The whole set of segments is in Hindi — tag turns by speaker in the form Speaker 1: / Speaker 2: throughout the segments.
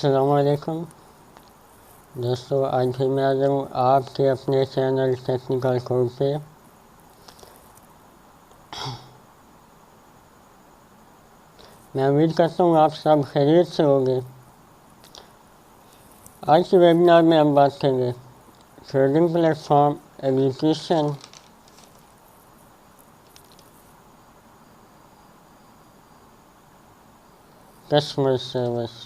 Speaker 1: अस्सलाम वालेकुम दोस्तों, आज फिर मैं आ जाऊँ आपके अपने चैनल टेक्निकल काउट पे। मैं उम्मीद करता हूँ आप सब खैरियत से होंगे। आज के वेबिनार में हम बात करेंगे trading platform execution, customer service.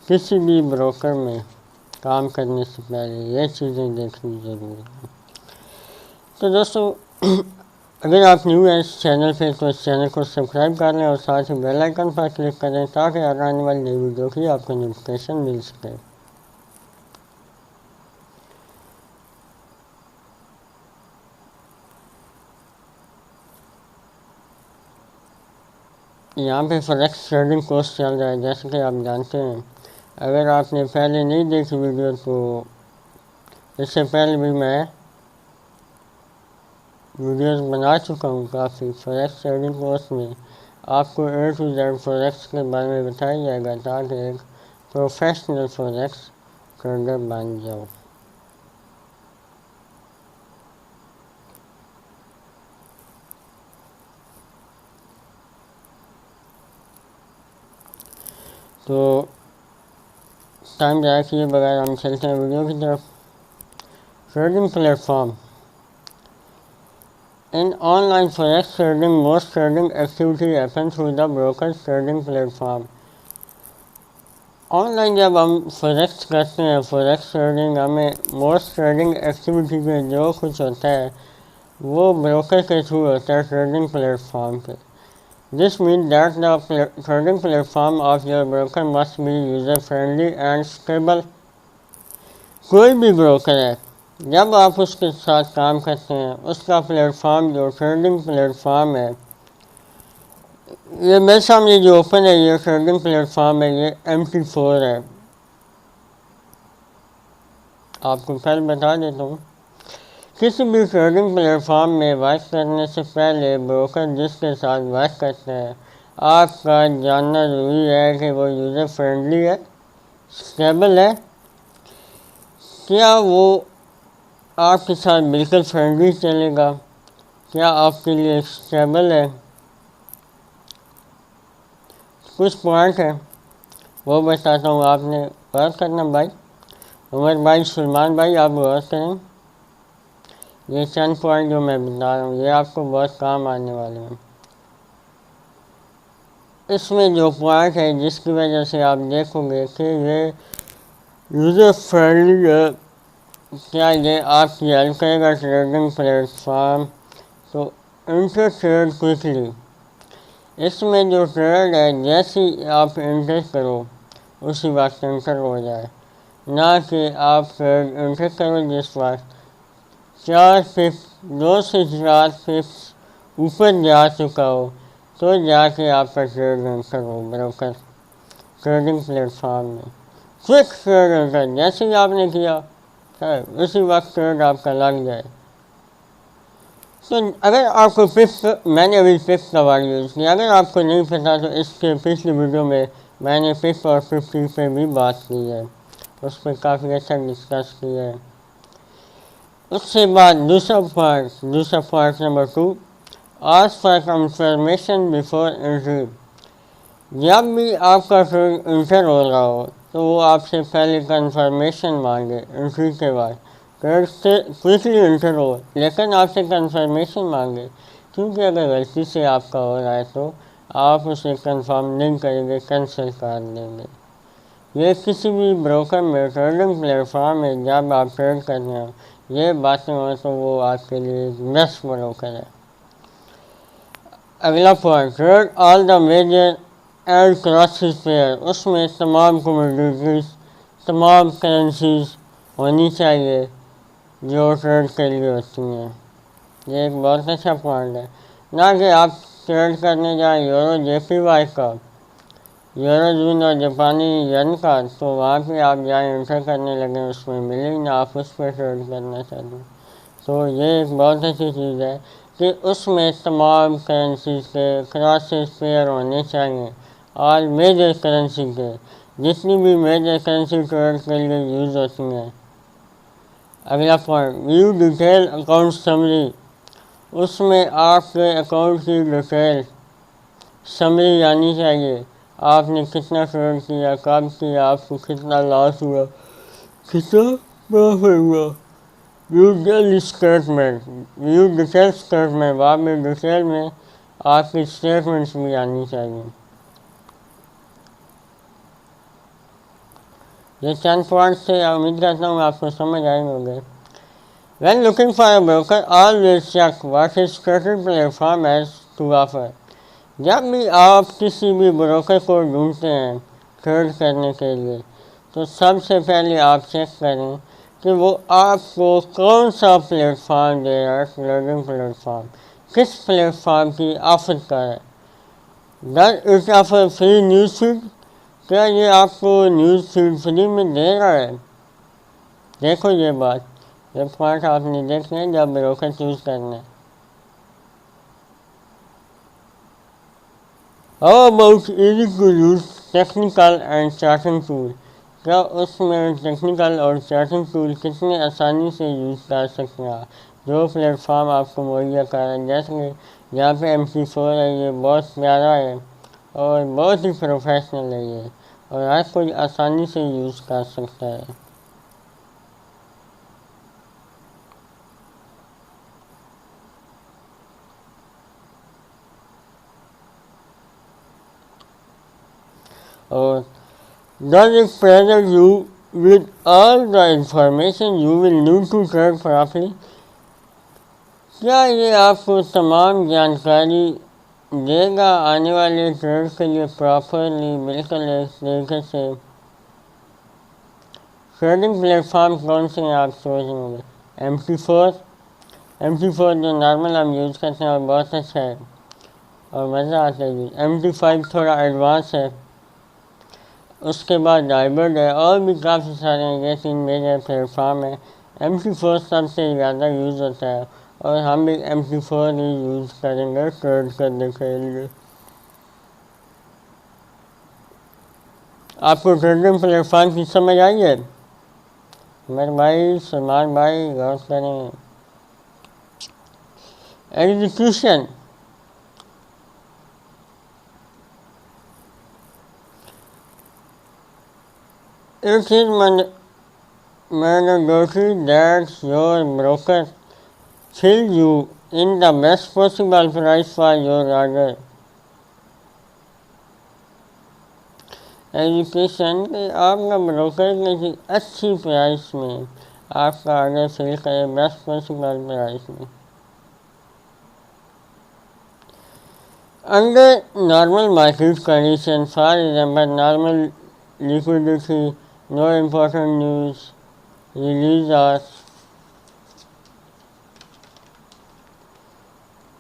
Speaker 1: किसी भी ब्रोकर में काम करने से पहले ये चीज़ें देखनी ज़रूरी है। तो दोस्तों, अगर आप न्यू हैं इस चैनल पे तो इस चैनल को सब्सक्राइब कर लें और साथ ही बेल आइकन पर क्लिक करें ताकि आने वाली नई वीडियो की आपको नोटिफिकेशन मिल सके। यहाँ पे फॉरेक्स ट्रेडिंग कोर्स चल रहा है, जैसे कि आप जानते हैं। अगर आपने पहले नहीं देखी वीडियो तो इससे पहले भी मैं वीडियोस बना चुका हूँ काफ़ी। फॉरेक्स ट्रेडिंग कोर्स में आपको A to Z फॉरेक्स के बारे में बताया जाएगा ताकि एक प्रोफेशनल फॉरेक्स ट्रेडर बन जाओ। तो टाइम ज़ाया किए बगैर हम चलते हैं वीडियो की तरफ। Trading platform in online forex trading, most trading activity happen through the broker trading platform. Online जब हम फॉरेक्स करते हैं, फॉरेक्स ट्रेडिंग, हमें मोस्ट ट्रेडिंग एक्टिविटी में जो कुछ होता है वो ब्रोकर के थ्रू होता है ट्रेडिंग प्लेटफॉर्म पे। This mean that the trading platform of your broker must be user friendly and stable. कोई भी ब्रोकर है, जब आप उसके साथ काम करते हैं, उसका प्लेटफॉर्म जो ट्रेडिंग प्लेटफॉर्म है, ये मेरे सामने जो ओपन है ये ट्रेडिंग प्लेटफॉर्म है, ये MT4 है। आपको पहले बता देता हूँ, किसी भी ट्रेडिंग प्लेटफॉर्म में वर्क करने से पहले ब्रोकर जिसके साथ वर्क करते हैं, आपका जानना ज़रूरी है कि वो यूज़र फ्रेंडली है, स्टेबल है। क्या वो आपके साथ बिल्कुल फ्रेंडली चलेगा? क्या आपके लिए स्टेबल है? कुछ पॉइंट है वो बताता हूँ, आपने गौर करना भाई। उमर भाई, सलमान भाई, आप गौर करें। ये चंद पॉइंट जो मैं बता रहा हूँ ये आपको बहुत काम आने वाले हैं। इसमें जो पॉइंट है जिसकी वजह से आप देखोगे कि ये यूज़र फ्रेंडली है, क्या ये आपकी हेल्प करेगा ट्रेडिंग प्लेटफॉर्म। तो इंटर ट्रेड क्विकली, इसमें जो ट्रेड है जैसे आप इंटर करो उसी वक्त इंटर हो जाए, ना कि आप ट्रेड इंटर करो जिस वक्त 4 पिप्स 2 से 4 पिप्स ऊपर जा चुका हो तो जाके आपका ट्रेड इंटर हो ब्रोकर ट्रेडिंग प्लेटफॉर्म में। क्विक ट्रेड इंटर जैसे ही आपने किया उसी वक्त ट्रेड आपका लग जाए। तो अगर आपको पिप्स, मैंने अभी पिप्स का वर्ड यूज़ किया, अगर आपको नहीं पता तो इसके पिछली वीडियो में मैंने पिप्स और 50 पे भी बात की है, उस पर काफ़ी अच्छा डिस्कस किया है। उसके बाद दूसरा point number 2, ask for confirmation before entry. जब भी आपका ट्रेड इंटर हो रहा हो तो वो आपसे पहले कंफर्मेशन मांगे एंट्री के बाद। ट्रेड से क्विकली इंटर हो लेकिन आपसे कंफर्मेशन मांगे, क्योंकि अगर गलती से आपका हो रहा है तो आप उसे कंफर्म नहीं करेंगे, कैंसिल कर देंगे। ये किसी भी ब्रोकर में, ट्रेडिंग प्लेटफॉर्म में जब आप ट्रेड कर रहे हो ये बातें हो तो वो आपके लिए बेस्ट ब्रोकर है। अगला point, trade all the major and crosses pair. उसमें तमाम कमोडिटीज, तमाम करेंसीज होनी चाहिए जो ट्रेड के लिए होती हैं। ये एक बहुत अच्छा पॉइंट है, ना कि आप ट्रेड करने जाएँ यूरो JPY का, यूरो जून और जापानी येन का, तो वहाँ पे आप जाएँ इंटर करने लगे उसमें मिले ही ना, आप उस पर ट्रेड करना चाहते हैं। तो ये एक बहुत अच्छी चीज़ है कि उसमें तमाम करेंसीज के क्रॉसेस पेयर होने चाहिए, और मेजर करेंसी के, जितनी भी मेजर करेंसी ट्रेड के लिए यूज़ होती हैं। अगला point, view detail account summary, उसमें आपके अकाउंट की डिटेल समरी आनी चाहिए। आपने कितना ट्रेड किया, कब किया, आपको कितना लॉस हुआ, कितना प्रॉफिट हुआ। View detail statement, view detail statement, बाद में डिटेल में आपकी स्टेटमेंट्स भी आनी चाहिए। ये चंद पॉइंट्स से उम्मीद करता हूँ आपको समझ आए होंगे। When looking for a broker, always check what his credit platform has to offer. जब भी आप किसी भी ब्रोकर को ढूंढते हैं ट्रेड करने के लिए, तो सबसे पहले आप चेक करें कि वो आपको कौन सा प्लेटफॉर्म दे रहा है, ट्रेडिंग प्लेटफॉर्म किस प्लेटफॉर्म की ऑफर कर है। Does it offer free news feed, क्या ये आपको न्यूज़ फीड फ्री में दे रहा है। देखो ये बात, ये पॉइंट आपने देखना है जब ब्रोकर चूज़ करना है। How about easy to use technical and charting tool, क्या उसमें टेक्निकल और चार्टिंग टूल कितने आसानी से यूज़ कर सकते हैं जो प्लेटफॉर्म आपको मुहैया कर रहे हैं। जैसे यहाँ पे MP4 है, ये बहुत प्यारा है और बहुत ही प्रोफेशनल है ये, और हर कोई आसानी से यूज़ कर सकता है। और does it present you with all the information you will need to trade properly, क्या ये आपको तमाम जानकारी देगा आने वाले ट्रेड के लिए प्रॉपरली, बिल्कुल एक तरीके से। ट्रेडिंग प्लेटफॉर्म कौन से हैं आप सोचेंगे। MP4 जो नॉर्मल हम यूज़ करते हैं और बहुत अच्छा है और मज़ा आता है। MP5 थोड़ा एडवांस है। उसके बाद हाइबर्ड है, और भी काफ़ी सारे हैं। ये 3 मेजर प्लेटफॉर्म है। MP4 सबसे ज़्यादा यूज़ होता है और हम भी MP4 ही यूज़ करेंगे ट्रेड करने के लिए। आपको ट्रेडिंग प्लेटफॉर्म की समझ आई है मेरे भाई, सलमान भाई, गौर करें। Execution, it is mandatory that your broker fill you in the best possible price for your order। Education के आपका ब्रोकर किसी अच्छी प्राइस में आपका ऑर्डर फिल करे, बेस्ट पॉसिबल प्राइस में। Under normal market condition, for example normal liquidity, no important news, release और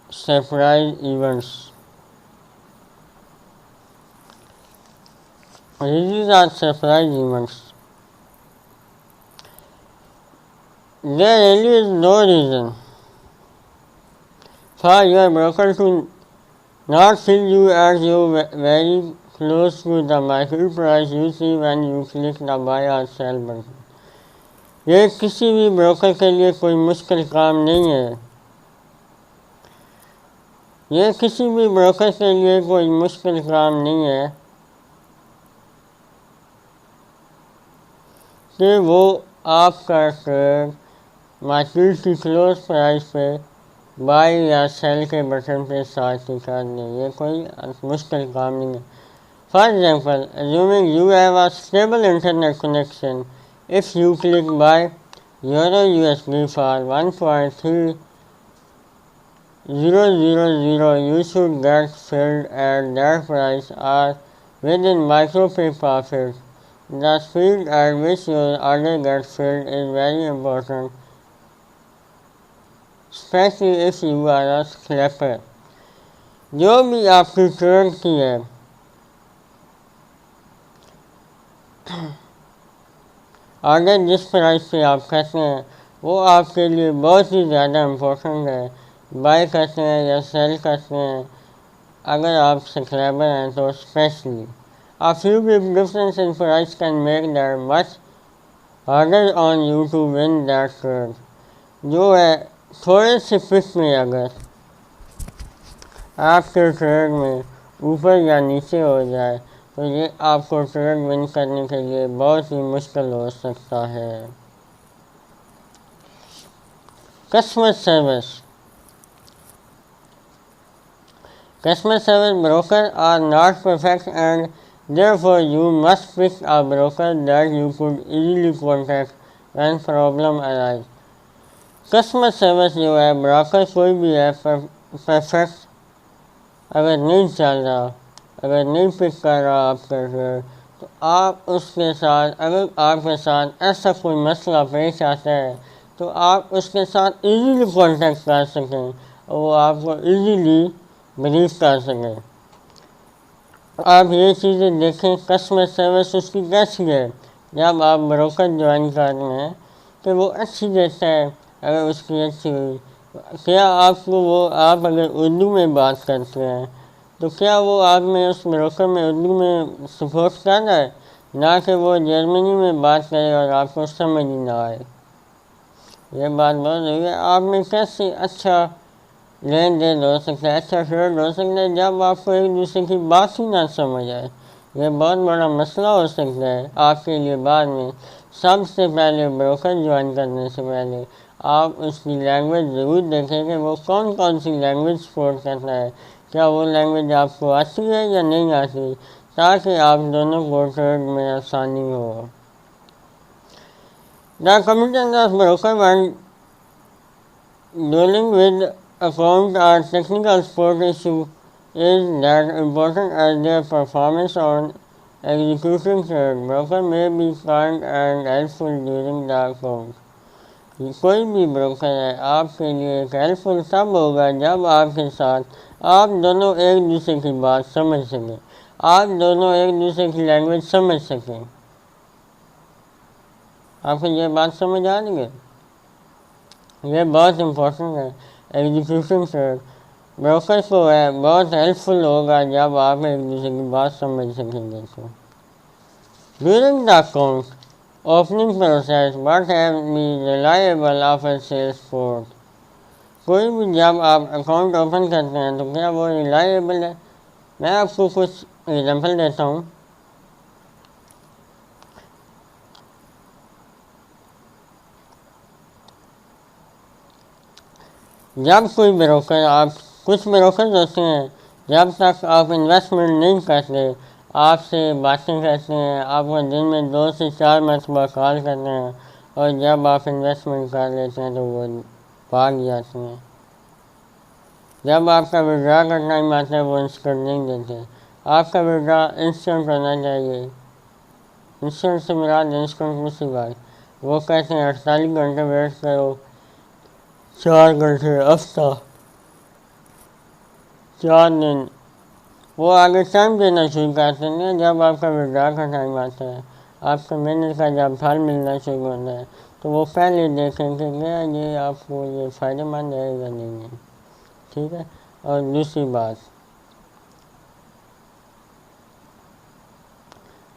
Speaker 1: surprise events. Release or surprise events. There really is no reason for your broker to not fill you as you very close to the market price you see when you click the buy or sell button। ये किसी भी ब्रोकर के लिए कोई मुश्किल काम नहीं है। ये किसी भी ब्रोकर के लिए कोई मुश्किल काम नहीं है कि वो आपका ट्रेड मार्केट की क्लोज प्राइस पे बाई या सेल के बटन पे साथ ही कर दें। ये कोई मुश्किल काम नहीं है। For example, assuming you have a stable internet connection, if you click buy euro USD for 1.3000, you should get filled at that price or within micro pay profit। The speed at which your order gets filled is very important, especially if you are a scalper। जो भी आपकी ट्रेड की है ऑर्डर जिस प्राइस पे आप करते हैं वो आपके लिए बहुत ही ज़्यादा इम्पोर्टेंट है। बाय करते हैं या सेल करते हैं, अगर आप सब्सक्राइबर हैं तो specially A few big differences in price can make that much harder on you to win that trade. जो है थोड़े से फिक्स में अगर आपके ट्रेड में ऊपर या नीचे हो जाए तो ये आपको ट्रेड विन करने के लिए बहुत ही मुश्किल हो सकता है। Customer service brokers are not perfect and therefore you must pick a broker that you could easily contact when problem arise। Customer service जो है ब्रोकर कोई भी है परफेक्ट अगर नहीं चल रहा, अगर नहीं पिक कर रहा आपका ट्रेड, तो आप उसके साथ, अगर आपके साथ ऐसा कोई मसला पेश आता है तो आप उसके साथ इजीली कांटेक्ट कर सकें और वो आपको इजीली ब्रीफ कर सकें। आप ये चीज़ें देखें कस्टमर सर्विस उसकी कैसी है जब आप ब्रोकर ज्वाइन कर रहे हैं कि वो अच्छी देता है। अगर उसकी अच्छी हुई क्या आपको वो आप अगर उर्दू में बात करते हैं तो क्या वो आप में उस ब्रोकर में उर्दू में सपोर्ट कर रहा है, ना कि वो जर्मनी में बात करे और आपको समझ ही ना आए। ये बात बहुत जरूरी है। आप में कैसे अच्छा लेन देन हो सकता है, अच्छा ट्रेड हो सकता है जब आपको एक दूसरे की बात ही ना समझ आए। ये बहुत बड़ा मसला हो सकता है आपके लिए बाद में। सबसे पहले ब्रोकर ज्वाइन करने से पहले आप उसकी लैंग्वेज ज़रूर देखें कि वो कौन कौन सी लैंग्वेज सपोर्ट करता है, क्या वो लैंग्वेज आपको आती है या नहीं आती, ताकि आप दोनों को ट्रेड में आसानी हो। The commitment of broker when dealing with account or technical support issue is that important as their performance on executing trade। Broker may be kind and helpful during the account। कोई भी ब्रोकर है आपके लिए हेल्पफुल तब होगा जब आपके साथ आप दोनों एक दूसरे की बात समझ सकें, आप दोनों एक दूसरे की लैंग्वेज समझ सकें। आपको ये बात समझ आ रही है? ये बहुत इम्पोर्टेंट है। एग्जीक्यूशन ट्रेड ब्रोकर को है बहुत हेल्पफुल होगा जब आप एक दूसरे की बात समझ सकेंगे। तो during the account opening process what have be reliable offer sales force. कोई भी जब आप अकाउंट ओपन करते हैं तो क्या वो रिलायबल है? मैं आपको कुछ एग्जांपल देता हूँ। जब कोई ब्रोकर, आप कुछ ब्रोकर होते हैं जब तक आप इन्वेस्टमेंट नहीं करते आपसे बातें करते हैं, आपको दिन में 2 से 4 मरतबा कॉल करते हैं और जब आप इन्वेस्टमेंट कर लेते हैं तो वो भाग जाते हैं। जब आपका विड्रा का टाइम आता है वो इंस्टेंट नहीं देते। आपका विड्रा इंस्टेंट होना चाहिए। इंस्टेंट से मिला इंस्टेंट उसी बात। वो कहते हैं 48 घंटे वेट करो, 4 घंटे, हफ्ता, 4 दिन, वो आगे टाइम देना शुरू कर देंगे। जब आपका विड्रा का टाइम आता है, आपका मेहनत का जब फल मिलना शुरू होता है तो वो पहले देखें कि क्या ये आपको ये फ़ायदेमंद है या नहीं है। ठीक है। और दूसरी बात,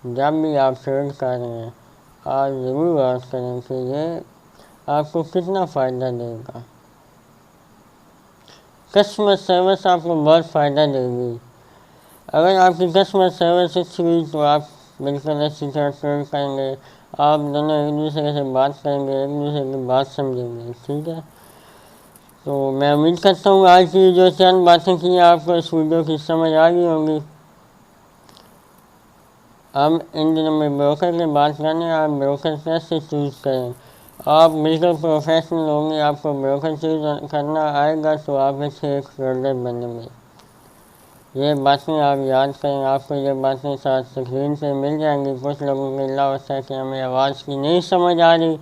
Speaker 1: जब भी आप ट्रेड कर रहे हैं आप ज़रूर बात करें कि ये आपको कितना फ़ायदा देगा। कस्टमर सर्विस आपको बहुत फ़ायदा देगी। अगर आपकी कस्टमर सर्विस अच्छी हुई तो आप बिल्कुल अच्छी तरह ट्रेड करेंगे, आप दोनों एक दूसरे से बात करेंगे, एक दूसरे की बात समझेंगे। ठीक है। तो मैं उम्मीद करता हूँ आज की जो चंद बातें की आपको इस वीडियो की समझ आ गई होंगी। हम इन दिनों में ब्रोकर की बात करें, आप ब्रोकर कैसे चूज़ करें। आप बिल्कुल प्रोफेशनल होंगे, आपको ब्रोकर चूज़ करना आएगा तो आप अच्छे एक ट्रेडर बनेंगे। ये बातें आप याद करें, आपको ये बातें साथ स्क्रीन पे मिल जाएंगी। कुछ लोगों को इल्ला होता है कि हमें आवाज़ की नहीं समझ आ रही,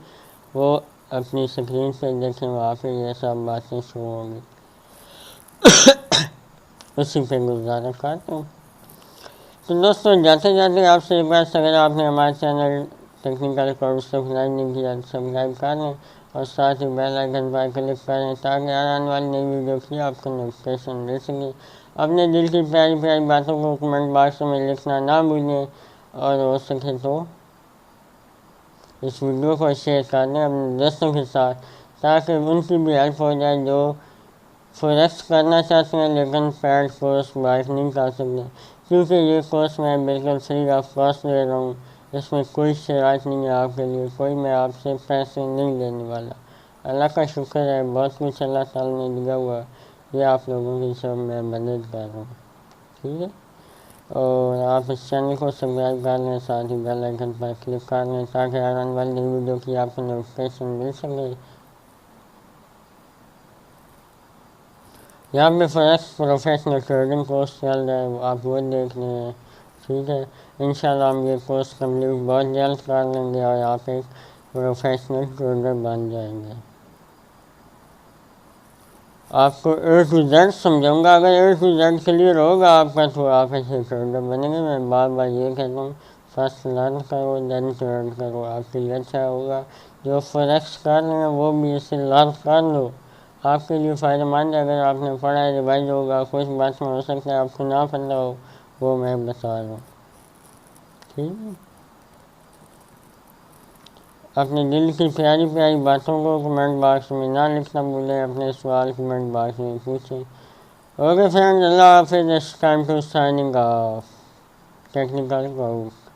Speaker 1: वो अपनी स्क्रीन पे देखें, वहाँ पे ये सब बातें शो होंगी। उसी पे गुजारा करता हूँ। तो दोस्तों जाते जाते आपसे एक बार अगर आपने हमारे चैनल टेक्निकल काहाउट सब्सक्राइब नहीं किया तो सब्सक्राइब कर लें और साथ ही बेल आइकन पर क्लिक करें ताकि आने वाली नई वीडियो की आपको नोटिफिकेशन मिल सके। अपने दिल की प्यारी प्यारी बातों को कमेंट बॉक्स में लिखना ना भूलें और हो सके तो इस वीडियो को शेयर कर दें अपने दोस्तों के साथ, ताकि उनकी भी हेल्प हो जाए जो फोरेक्स करना चाहते हैं लेकिन पेड कोर्स बाइक नहीं कर सकते, क्योंकि ये कोर्स मैं बिल्कुल फ्री ऑफ कॉस्ट दे रहा हूँ। इसमें कोई शराइत नहीं है आपके लिए, कोई मैं आपसे पैसे नहीं लेने वाला। अल्लाह का शुक्र है, बहुत कुछ अल्लाह ताला ने दिया हुआ है, ये आप लोगों की सब मैं मदद कर रहा हूँ, ठीक है। और आप इस चैनल को सब्सक्राइब कर लें, साथ ही बेल आइकन पर क्लिक कर लें ताकि आने वाली वीडियो की आपको नोटिफिकेशन मिल सके। यहाँ पे फोरेक्स प्रोफेशनल ट्रेडिंग कोर्स चल रहा है, आप वो देख रहे हैं, ठीक है। इंशाल्लाह हम ये कोर्स कंप्लीट बहुत जल्द कर लेंगे और आप एक प्रोफेशनल ट्रेडर बन जाएंगे। आपको ए टू जेड समझाऊंगा, अगर ए टू जेड क्लियर होगा आपका तो आप ऐसे ट्रेडर बनेंगे। मैं बार बार ये कहता हूँ, फर्स्ट लर्न करो देन ट्रेड करो, आपके लिए अच्छा होगा। जो फोरेक्स कर रहे हैं वो भी इसे लर्न कर लो, आपके लिए फ़ायदेमंद है। अगर आपने पढ़ा है रिवाइज होगा, कुछ बात में हो सकता है आपको ना पता हो, वो मैं बता रहा हूँ, ठीक है। अपने दिल की प्यारी प्यारी बातों को कमेंट बॉक्स में ना लिखना भूलें, अपने सवाल कमेंट बॉक्स में पूछें। ओके फ्रेंड्स, अल्लाह हाफिज़। It's time to signing off technical cout.